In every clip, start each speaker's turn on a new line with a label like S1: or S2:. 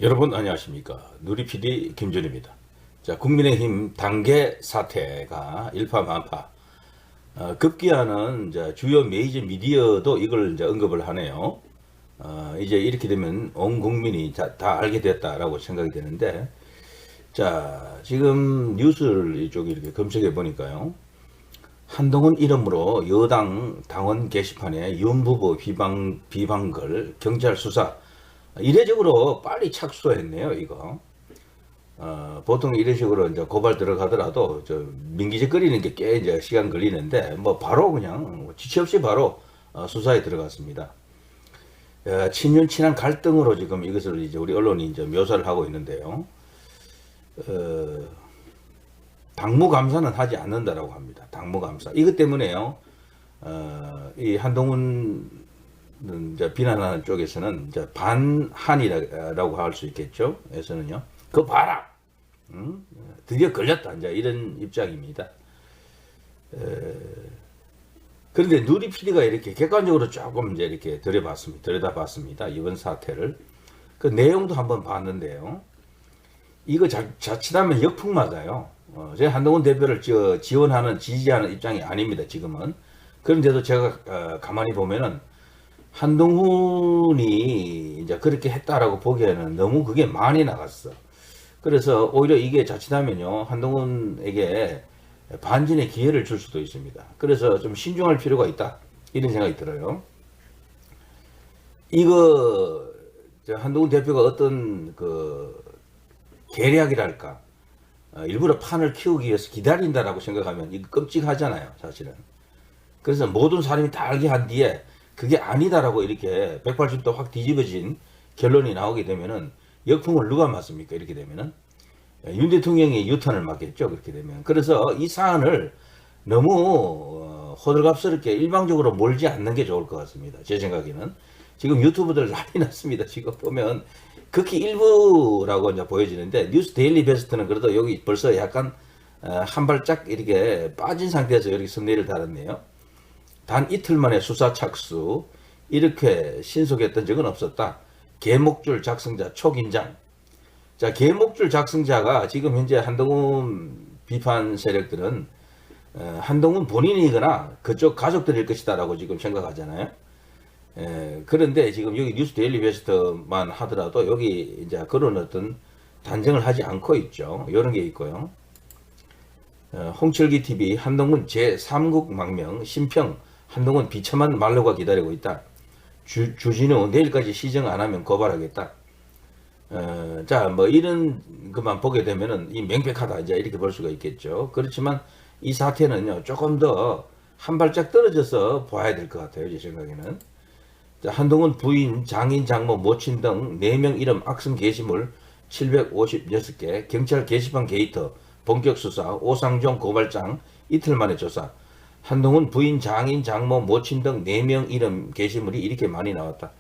S1: 여러분 안녕하십니까. 누리PD 김준입니다. 자, 국민의힘 당계 사태가 일파만파. 급기야는 이제 주요 메이저 미디어도 이걸 이제 언급을 하네요. 이제 이렇게 되면 온 국민이 다 알게 됐다라고 생각이 되는데, 자, 지금 뉴스를 이쪽에 이렇게 검색해 보니까요. 한동훈 이름으로 여당 당원 게시판에 윤 후보 비방글 경찰 수사 이례적으로 빨리 착수했네요, 이거. 보통 이런 식으로 이제 고발 들어가더라도 민기적거리는 게 꽤 이제 시간 걸리는데 뭐 바로 그냥 지체 없이 바로 수사에 들어갔습니다. 친윤 친한 갈등으로 지금 이것을 이제 우리 언론이 이제 묘사를 하고 있는데요. 당무감사는 하지 않는다라고 합니다. 당무감사. 이것 때문에요. 이 한동훈 이제 비난하는 쪽에서는 이제 반한이라고 할 수 있겠죠. 에서는요. 그거 봐라. 응? 드디어 걸렸다. 이제 이런 입장입니다. 그런데 누리 PD가 이렇게 객관적으로 조금 이제 이렇게 들여다봤습니다. 이번 사태를. 그 내용도 한번 봤는데요. 이거 자칫하면 역풍 맞아요. 제가 한동훈 대표를 지원하는, 지지하는 입장이 아닙니다. 지금은. 그런데도 제가 가만히 보면은 한동훈이 이제 그렇게 했다라고 보기에는 너무 그게 많이 나갔어. 그래서 오히려 이게 자칫하면요, 한동훈에게 반전의 기회를 줄 수도 있습니다. 그래서 좀 신중할 필요가 있다. 이런 생각이 들어요. 이거, 한동훈 대표가 어떤 계략이랄까, 일부러 판을 키우기 위해서 기다린다라고 생각하면 이거 끔찍하잖아요, 사실은. 그래서 모든 사람이 다 알게 한 뒤에 그게 아니다라고 이렇게 180도 확 뒤집어진 결론이 나오게 되면은 역풍을 누가 맞습니까? 이렇게 되면은 윤 대통령이 유턴을 맞겠죠. 그렇게 되면. 그래서 이 사안을 너무 호들갑스럽게 일방적으로 몰지 않는 게 좋을 것 같습니다. 제 생각에는. 지금 유튜브들 난리 났습니다. 지금 보면 극히 일부라고 이제 보여지는데 뉴스 데일리 베스트는 그래도 여기 벌써 약간 한 발짝 이렇게 빠진 상태에서 이렇게 선례를 달았네요. 단 이틀 만에 수사 착수, 이렇게 신속했던 적은 없었다. 계목줄 작성자 초긴장. 자, 계목줄 작성자가 지금 현재 한동훈 비판 세력들은 한동훈 본인이거나 그쪽 가족들일 것이다라고 지금 생각하잖아요. 그런데 지금 여기 뉴스 데일리 베스트만 하더라도 여기 이제 그런 어떤 단정을 하지 않고 있죠. 이런 게 있고요. 홍철기 TV 한동훈 제3국 망명 심평 한동훈 비참한 말로가 기다리고 있다. 주진우 내일까지 시정 안 하면 고발하겠다. 자, 뭐 이런 것만 보게 되면은 이 명백하다 이제 이렇게 볼 수가 있겠죠. 그렇지만 이 사태는요 조금 더 한 발짝 떨어져서 봐야 될 것 같아요. 제 생각에는. 자, 한동훈 부인, 장인, 장모, 모친 등 4명 이름 악성 게시물 756개, 경찰 게시판 게이터, 본격 수사, 오상종 고발장, 이틀 만에 조사. 한동훈 부인, 장인, 장모, 모친 등 4명 이름 게시물이 이렇게 많이 나왔다.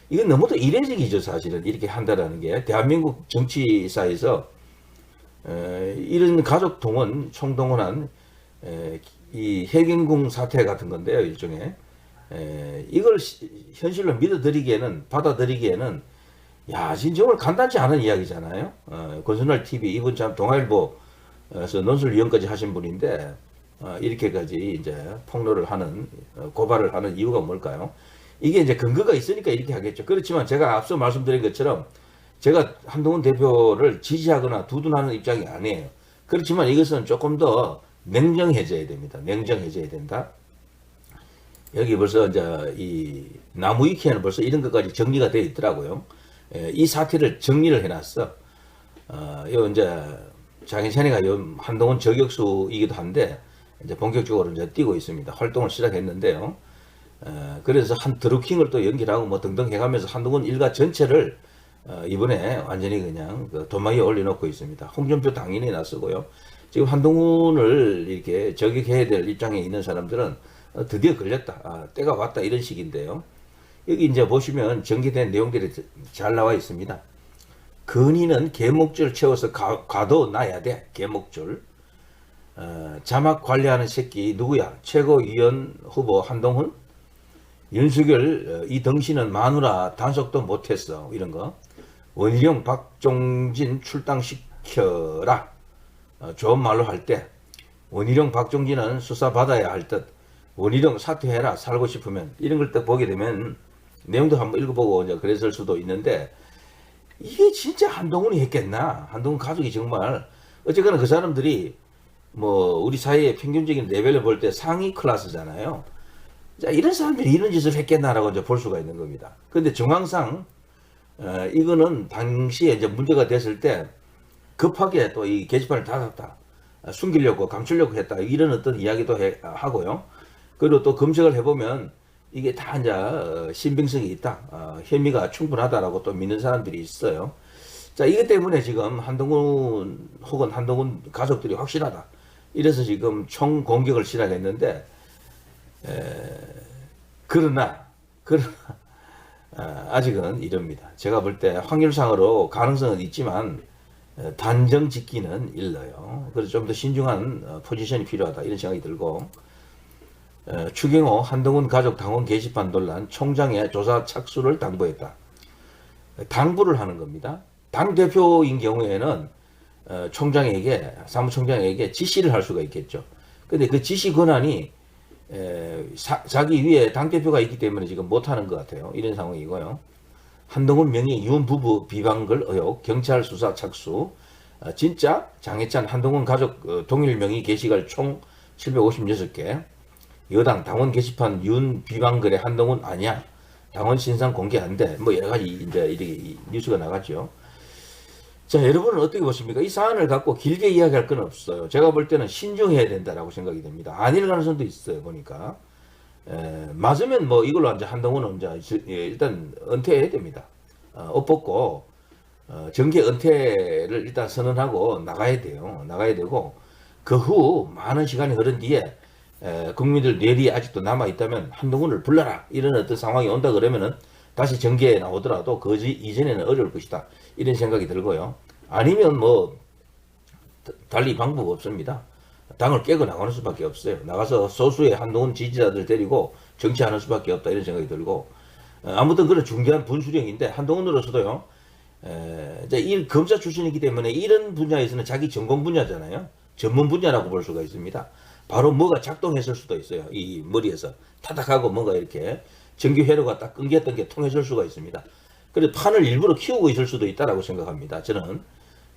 S1: 이건 너무도 이례적이죠, 사실은. 이렇게 한다라는 게. 대한민국 정치사에서 이런 가족 동원, 총동원한 이 해경궁 사태 같은 건데요, 일종의. 이걸 현실로 믿어들이기에는, 받아들이기에는, 야, 진짜 정말 간단치 않은 이야기잖아요. 권순월 TV, 이분 참 동아일보에서 논술위원까지 하신 분인데, 이렇게까지 이제 폭로를 하는, 고발을 하는 이유가 뭘까요? 이게 이제 근거가 있으니까 이렇게 하겠죠. 그렇지만 제가 앞서 말씀드린 것처럼 제가 한동훈 대표를 지지하거나 두둔하는 입장이 아니에요. 그렇지만 이것은 조금 더 냉정해져야 됩니다. 냉정해져야 된다. 여기 벌써 이제 이 나무위키에는 벌써 이런 것까지 정리가 되어 있더라고요. 이 사태를 정리를 해놨어. 요 이제 장인찬이가 요 한동훈 저격수이기도 한데 이제 본격적으로 이제 뛰고 있습니다. 활동을 시작했는데요. 그래서 한 드루킹을 또 연기하고 뭐 등등 해가면서 한동훈 일가 전체를 이번에 완전히 그냥 도마에 올려놓고 있습니다. 홍준표 당연히 나서고요. 지금 한동훈을 이렇게 저격해야 될 입장에 있는 사람들은 드디어 걸렸다. 때가 왔다. 이런 식인데요. 여기 이제 보시면 전개된 내용들이 잘 나와 있습니다. 건의는 계목줄 채워서 가둬놔야 돼. 계목줄. 자막 관리하는 새끼 누구야? 최고위원 후보 한동훈? 윤석열 이 덩신은 마누라 단속도 못했어. 이런 거. 원희룡 박종진 출당시켜라. 좋은 말로 할 때 원희룡 박종진은 수사받아야 할 듯, 원희룡 사퇴해라 살고 싶으면, 이런 걸 딱 보게 되면 내용도 한번 읽어보고 이제 그랬을 수도 있는데, 이게 진짜 한동훈이 했겠나? 한동훈 가족이 정말, 어쨌거나 그 사람들이 뭐 우리 사회의 평균적인 레벨을 볼 때 상위 클래스잖아요. 자, 이런 사람들이 이런 짓을 했겠나라고 이제 볼 수가 있는 겁니다. 근데 정황상 이거는 당시에 이제 문제가 됐을 때 급하게 또 이 게시판을 닫았다, 숨기려고 감추려고 했다, 이런 어떤 이야기도 하고요. 그리고 또 검색을 해보면 이게 다 이제 신빙성이 있다, 혐의가 충분하다라고 또 믿는 사람들이 있어요. 자, 이것 때문에 지금 한동훈 혹은 한동훈 가족들이 확실하다, 이래서 지금 총 공격을 시작했는데, 그러나 아직은 이럽니다. 제가 볼 때 확률상으로 가능성은 있지만 단정 짓기는 일러요. 그래서 좀 더 신중한 포지션이 필요하다, 이런 생각이 들고, 추경호 한동훈 가족 당원 게시판 논란, 총장의 조사 착수를 당부했다. 당부를 하는 겁니다. 당대표인 경우에는 총장에게, 사무총장에게 지시를 할 수가 있겠죠. 근데 그 지시 권한이 자기 위에 당대표가 있기 때문에 지금 못하는 것 같아요. 이런 상황이고요. 한동훈 명의 윤 부부 비방글 의혹, 경찰 수사 착수, 진짜 장해찬 한동훈 가족 동일 명의 게시글 총 756개, 여당 당원 게시판 윤 비방글의 한동훈 아니야, 당원 신상 공개 안 돼, 뭐 여러 가지 이제 이렇게 뉴스가 나갔죠. 자, 여러분은 어떻게 보십니까? 이 사안을 갖고 길게 이야기할 건 없어요. 제가 볼 때는 신중해야 된다라고 생각이 됩니다. 아닐 가능성도 있어요, 보니까. 맞으면 뭐 이걸로 이제 한동훈은 이제 일단 은퇴해야 됩니다. 옷 벗고 정계 은퇴를 일단 선언하고 나가야 돼요. 나가야 되고, 그 후 많은 시간이 흐른 뒤에 국민들 뇌리에 아직도 남아 있다면 한동훈을 불러라, 이런 어떤 상황이 온다 그러면은 다시 정계에 나오더라도 그 이전에는 어려울 것이다, 이런 생각이 들고요. 아니면 뭐 달리 방법 없습니다. 당을 깨고 나가는 수밖에 없어요. 나가서 소수의 한동훈 지지자들 데리고 정치하는 수밖에 없다, 이런 생각이 들고, 아무튼 그런 중대한 분수령인데, 한동훈으로서도요, 이 검사 출신이기 때문에 이런 분야에서는 자기 전공 분야잖아요. 전문 분야라고 볼 수가 있습니다. 바로 뭐가 작동했을 수도 있어요. 이 머리에서 타닥하고 뭔가 이렇게 전기 회로가 딱 끊겼던 게 통해질 수가 있습니다. 그래서 판을 일부러 키우고 있을 수도 있다라고 생각합니다, 저는.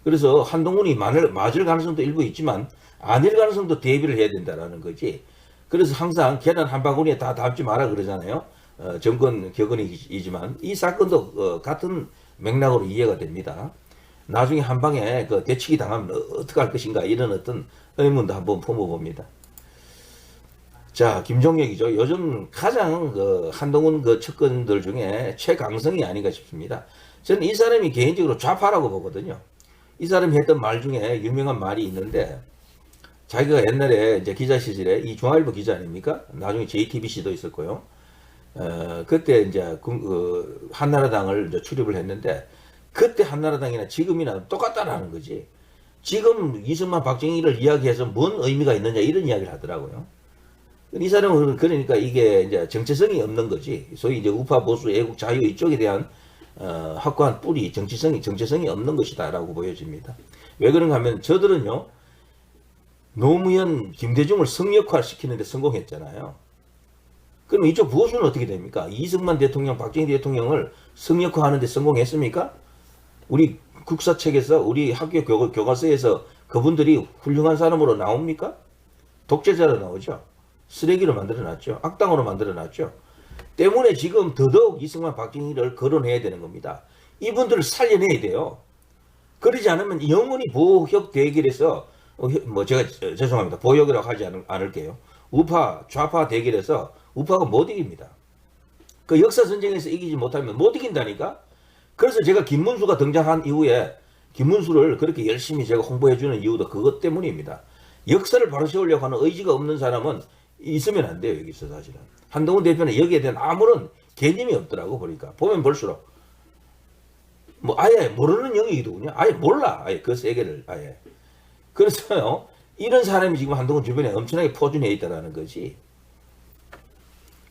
S1: 그래서 한동훈이 맞을 가능성도 일부 있지만 아닐 가능성도 대비를 해야 된다라는 거지. 그래서 항상 계란 한 바구니에 다 담지 마라 그러잖아요. 정권 격언이지만 이 사건도 같은 맥락으로 이해가 됩니다. 나중에 한 방에 대치기 당하면 어떻게 할 것인가, 이런 어떤 의문도 한번 품어봅니다. 자, 김종혁이죠. 요즘 가장 한동훈 측근들 중에 최강성이 아닌가 싶습니다. 저는 이 사람이 개인적으로 좌파라고 보거든요. 이 사람이 했던 말 중에 유명한 말이 있는데, 자기가 옛날에 이제 기자 시절에 이 중앙일보 기자 아닙니까? 나중에 JTBC도 있었고요. 그때 이제 한나라당을 이제 출입을 했는데, 그때 한나라당이나 지금이나 똑같다라는 거지. 지금 이승만 박정희를 이야기해서 뭔 의미가 있느냐, 이런 이야기를 하더라고요. 이 사람은 그러니까 이게 이제 정체성이 없는 거지. 소위 이제 우파 보수 애국 자유 이쪽에 대한 확고한 뿌리, 정체성이 없는 것이다라고 보여집니다. 왜 그런가 하면 저들은요, 노무현, 김대중을 성역화 시키는데 성공했잖아요. 그럼 이쪽 보수는 어떻게 됩니까? 이승만 대통령, 박정희 대통령을 성역화하는데 성공했습니까? 우리 국사책에서, 우리 학교 교과서에서 그분들이 훌륭한 사람으로 나옵니까? 독재자로 나오죠. 쓰레기로 만들어놨죠. 악당으로 만들어놨죠. 때문에 지금 더더욱 이승만 박정희를 거론해야 되는 겁니다. 이분들을 살려내야 돼요. 그러지 않으면 영원히 보혁 대결에서 뭐 제가 죄송합니다. 보혁이라고 하지 않을게요. 우파 좌파 대결에서 우파가 못 이깁니다. 그 역사 전쟁에서 이기지 못하면 못 이긴다니까. 그래서 제가 김문수가 등장한 이후에 김문수를 그렇게 열심히 제가 홍보해주는 이유도 그것 때문입니다. 역사를 바로 세우려고 하는 의지가 없는 사람은 있으면 안 돼요, 여기서 사실은. 한동훈 대표는 여기에 대한 아무런 개념이 없더라고, 보니까. 보면 볼수록. 뭐, 아예 모르는 영역이더군요. 아예 몰라. 아예 그 세계를, 아예. 그래서요, 이런 사람이 지금 한동훈 주변에 엄청나게 포진해 있다는 거지.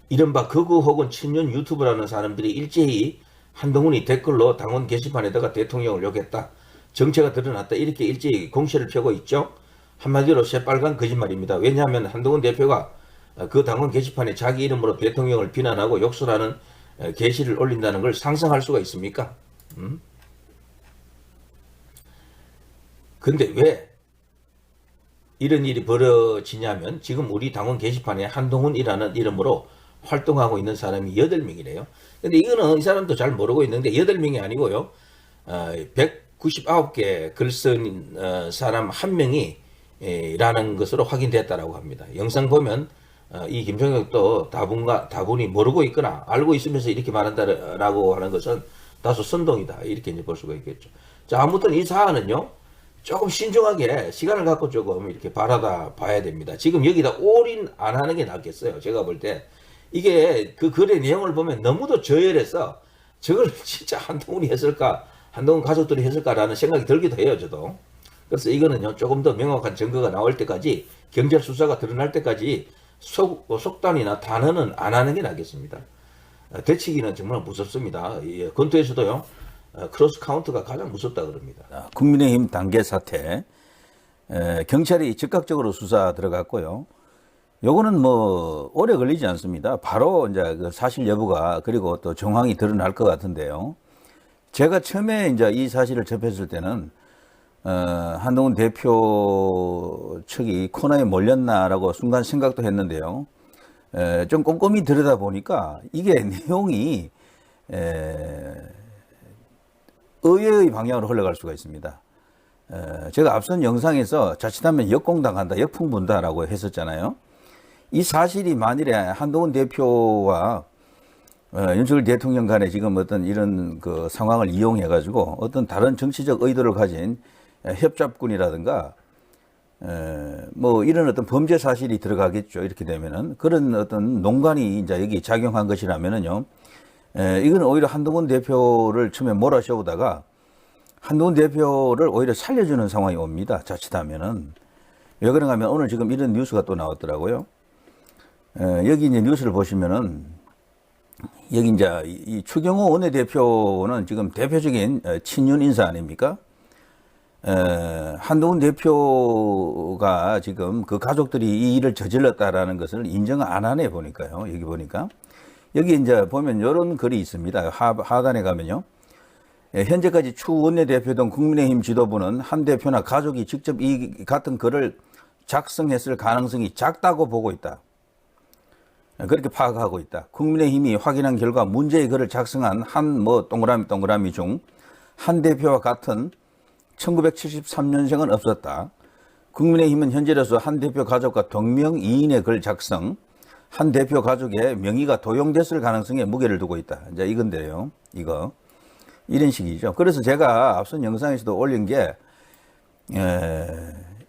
S1: 이른바 극우 혹은 친윤 유튜브라는 사람들이 일제히 한동훈이 댓글로 당원 게시판에다가 대통령을 욕했다. 정체가 드러났다. 이렇게 일제히 공세를 펴고 있죠. 한마디로 새빨간 거짓말입니다. 왜냐하면 한동훈 대표가 그 당원 게시판에 자기 이름으로 대통령을 비난하고 욕설하는 게시를 올린다는 걸 상상할 수가 있습니까? 근데 왜 이런 일이 벌어지냐면 지금 우리 당원 게시판에 한동훈이라는 이름으로 활동하고 있는 사람이 8명이래요. 근데 이거는 이 사람도 잘 모르고 있는데 8명이 아니고요. 199개 글 쓴 사람 1명이 라는 것으로 확인됐다라고 합니다. 영상 보면 이 김종혁도 다분히 모르고 있거나 알고 있으면서 이렇게 말한다라고 하는 것은 다소 선동이다. 이렇게 이제 볼 수가 있겠죠. 자, 아무튼 이 사안은요. 조금 신중하게 시간을 갖고 조금 이렇게 바라다 봐야 됩니다. 지금 여기다 올인 안 하는 게 낫겠어요. 제가 볼 때. 이게 그 글의 내용을 보면 너무도 저열해서 저걸 진짜 한동훈이 했을까, 한동훈 가족들이 했을까라는 생각이 들기도 해요, 저도. 그래서 이거는요, 조금 더 명확한 증거가 나올 때까지, 경찰 수사가 드러날 때까지 속단이나 단언은 안 하는 게 낫겠습니다. 되치기는 정말 무섭습니다. 권투에서도요, 크로스 카운트가 가장 무섭다 그럽니다.
S2: 국민의힘 단계 사태, 경찰이 즉각적으로 수사 들어갔고요. 요거는 뭐 오래 걸리지 않습니다. 바로 이제 그 사실 여부가 그리고 또 정황이 드러날 것 같은데요. 제가 처음에 이제 이 사실을 접했을 때는 한동훈 대표 측이 코너에 몰렸나라고 순간 생각도 했는데요. 좀 꼼꼼히 들여다 보니까 이게 내용이 의외의 방향으로 흘러갈 수가 있습니다. 제가 앞선 영상에서 자칫하면 역공당한다, 역풍분다라고 했었잖아요. 이 사실이 만일에 한동훈 대표와 윤석열 대통령 간에 지금 어떤 이런 그 상황을 이용해 가지고 어떤 다른 정치적 의도를 가진 협잡군이라든가 뭐 이런 어떤 범죄 사실이 들어가겠죠. 이렇게 되면은 그런 어떤 농간이 이제 여기 작용한 것이라면은요. 이건 오히려 한동훈 대표를 처음에 몰아세우다가 한동훈 대표를 오히려 살려주는 상황이 옵니다. 자칫하면은. 왜 그런가 하면 오늘 지금 이런 뉴스가 또 나왔더라고요. 여기 이제 뉴스를 보시면은 여기 이제 이 추경호 원내대표는 지금 대표적인 친윤 인사 아닙니까? 한동훈 대표가 지금 그 가족들이 이 일을 저질렀다라는 것을 인정 안 하네 보니까요. 여기 보니까. 여기 이제 보면 이런 글이 있습니다. 하단에 가면요. 현재까지 추 원내대표 등 국민의힘 지도부는 한 대표나 가족이 직접 이 같은 글을 작성했을 가능성이 작다고 보고 있다. 그렇게 파악하고 있다. 국민의힘이 확인한 결과 문제의 글을 작성한 한 동그라미 중 한 대표와 같은 1973년생은 없었다. 국민의힘은 현재로서 한 대표 가족과 동명이인의 글 작성, 한 대표 가족의 명의가 도용됐을 가능성에 무게를 두고 있다. 이제 이건데요. 이거. 이런 식이죠. 그래서 제가 앞선 영상에서도 올린 게,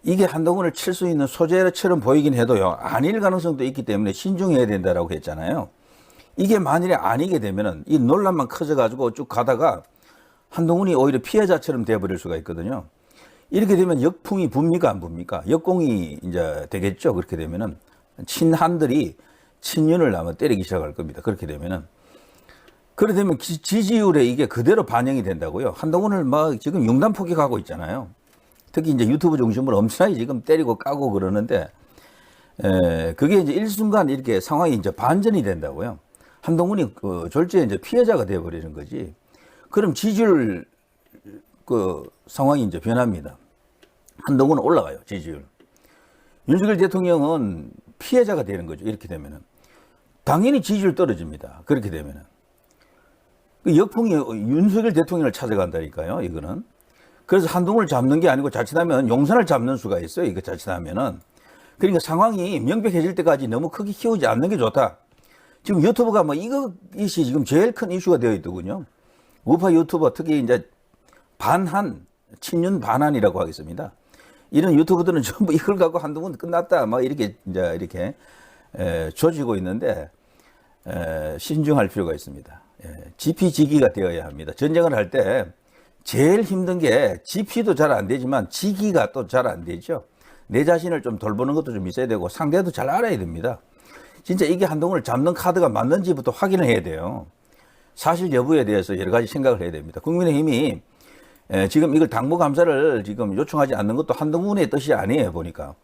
S2: 이게 한동훈을 칠 수 있는 소재처럼 보이긴 해도요. 아닐 가능성도 있기 때문에 신중해야 된다라고 했잖아요. 이게 만일에 아니게 되면은 이 논란만 커져가지고 쭉 가다가 한동훈이 오히려 피해자처럼 돼버릴 수가 있거든요. 이렇게 되면 역풍이 붑니까 안 붑니까? 역공이 이제 되겠죠. 그렇게 되면은 친한들이 친윤을 아마 때리기 시작할 겁니다. 그렇게 되면은. 그렇게 되면 지지율에 이게 그대로 반영이 된다고요. 한동훈을 막 지금 융단 포격하고 있잖아요. 특히 이제 유튜브 중심으로 엄청나게 지금 때리고 까고 그러는데, 그게 이제 일순간 이렇게 상황이 이제 반전이 된다고요. 한동훈이 그 졸지에 이제 피해자가 되어버리는 거지. 그럼 지지율 그 상황이 이제 변합니다. 한동훈은 올라가요, 지지율. 윤석열 대통령은 피해자가 되는 거죠. 이렇게 되면은. 당연히 지지율 떨어집니다. 그렇게 되면은. 그 역풍이 윤석열 대통령을 찾아간다니까요, 이거는. 그래서 한동훈을 잡는 게 아니고 자칫하면 용산을 잡는 수가 있어요, 이거 자칫하면은. 그러니까 상황이 명백해질 때까지 너무 크게 키우지 않는 게 좋다. 지금 유튜브가 뭐 이것이 지금 제일 큰 이슈가 되어 있더군요. 우파 유튜버 특히 이제 친윤 반한이라고 하겠습니다. 이런 유튜버들은 전부 이걸 갖고 한동훈 끝났다, 막 이렇게 조지고 있는데, 신중할 필요가 있습니다. 지피지기가 되어야 합니다. 전쟁을 할 때 제일 힘든 게 지피도 잘 안 되지만 지기가 또 잘 안 되죠. 내 자신을 좀 돌보는 것도 좀 있어야 되고 상대도 잘 알아야 됩니다. 진짜 이게 한동훈을 잡는 카드가 맞는지부터 확인을 해야 돼요. 사실 여부에 대해서 여러 가지 생각을 해야 됩니다. 국민의힘이 지금 이걸 당무감사를 지금 요청하지 않는 것도 한동훈의 뜻이 아니에요, 보니까.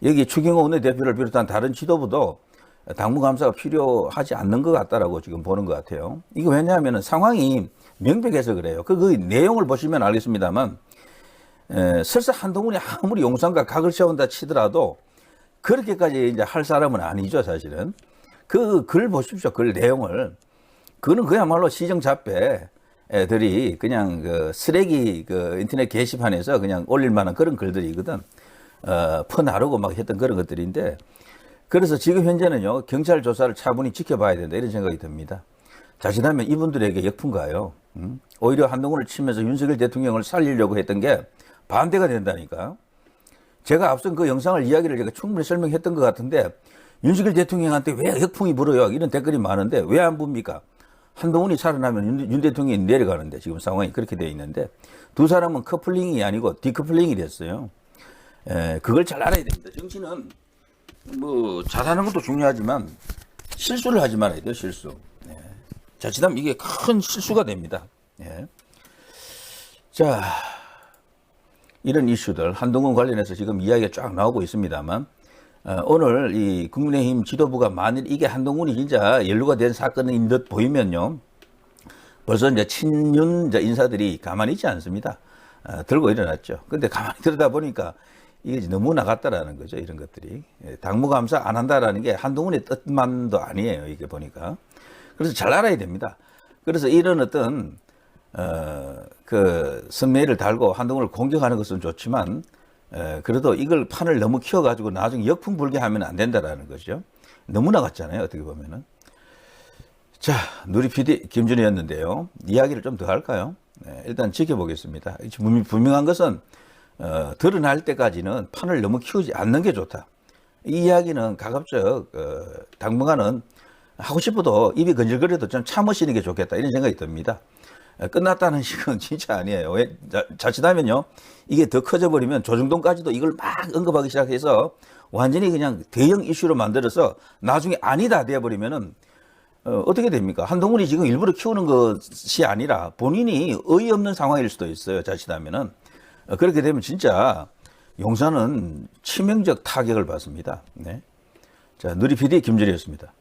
S2: 여기 추경호 원내대표를 비롯한 다른 지도부도 당무감사가 필요하지 않는 것 같다라고 지금 보는 것 같아요. 이게 왜냐하면 상황이 명백해서 그래요. 그 내용을 보시면 알겠습니다만, 설사 한동훈이 아무리 용산과 각을 세운다 치더라도 그렇게까지 이제 할 사람은 아니죠, 사실은. 그 글 보십시오, 글 내용을. 그거는 그야말로 시정잡배들이 그냥 그 쓰레기 그 인터넷 게시판에서 그냥 올릴 만한 그런 글들이거든. 퍼나르고 막 했던 그런 것들인데, 그래서 지금 현재는요, 경찰 조사를 차분히 지켜봐야 된다, 이런 생각이 듭니다. 자칫하면 이분들에게 역풍가요. 오히려 한동훈을 치면서 윤석열 대통령을 살리려고 했던 게 반대가 된다니까. 제가 앞선 그 영상을 이야기를 제가 충분히 설명했던 것 같은데, 윤석열 대통령한테 왜 역풍이 불어요? 이런 댓글이 많은데 왜 안 붑니까? 한동훈이 살아나면 윤 대통령이 내려가는데 지금 상황이 그렇게 되어 있는데, 두 사람은 커플링이 아니고 디커플링이 됐어요. 그걸 잘 알아야 됩니다. 정치는 뭐 잘하는 것도 중요하지만 실수를 하지 말아야 돼요, 실수. 자칫하면 이게 큰 실수가 됩니다. 자, 이런 이슈들 한동훈 관련해서 지금 이야기가 쫙 나오고 있습니다만, 오늘 이 국민의힘 지도부가 만일 이게 한동훈이 진짜 연루가 된 사건인 듯 보이면요, 벌써 이제 친윤 인사들이 가만히 있지 않습니다. 들고 일어났죠. 근데 가만히 들여다 보니까 이게 너무 나갔다라는 거죠, 이런 것들이. 당무감사 안 한다라는 게 한동훈의 뜻만도 아니에요, 이게 보니까. 그래서 잘 알아야 됩니다. 그래서 이런 어떤 그 선매를 달고 한동훈을 공격하는 것은 좋지만, 그래도 이걸 판을 너무 키워가지고 나중에 역풍 불게 하면 안 된다라는 거죠. 너무 나갔잖아요, 어떻게 보면은. 자, 누리 PD 김준희였는데요. 이야기를 좀 더 할까요? 일단 지켜보겠습니다. 분명한 것은 드러날 때까지는 판을 너무 키우지 않는 게 좋다. 이 이야기는 가급적 당분간은 하고 싶어도 입이 건질거려도 좀 참으시는 게 좋겠다, 이런 생각이 듭니다. 끝났다는 식은 진짜 아니에요. 왜? 자칫하면요, 이게 더 커져버리면 조중동까지도 이걸 막 언급하기 시작해서 완전히 그냥 대형 이슈로 만들어서 나중에 아니다 되어버리면은 어떻게 됩니까? 한동훈이 지금 일부러 키우는 것이 아니라 본인이 어이없는 상황일 수도 있어요, 자칫하면은. 그렇게 되면 진짜 용산은 치명적 타격을 받습니다. 네. 자, 누리 PD 김준희였습니다.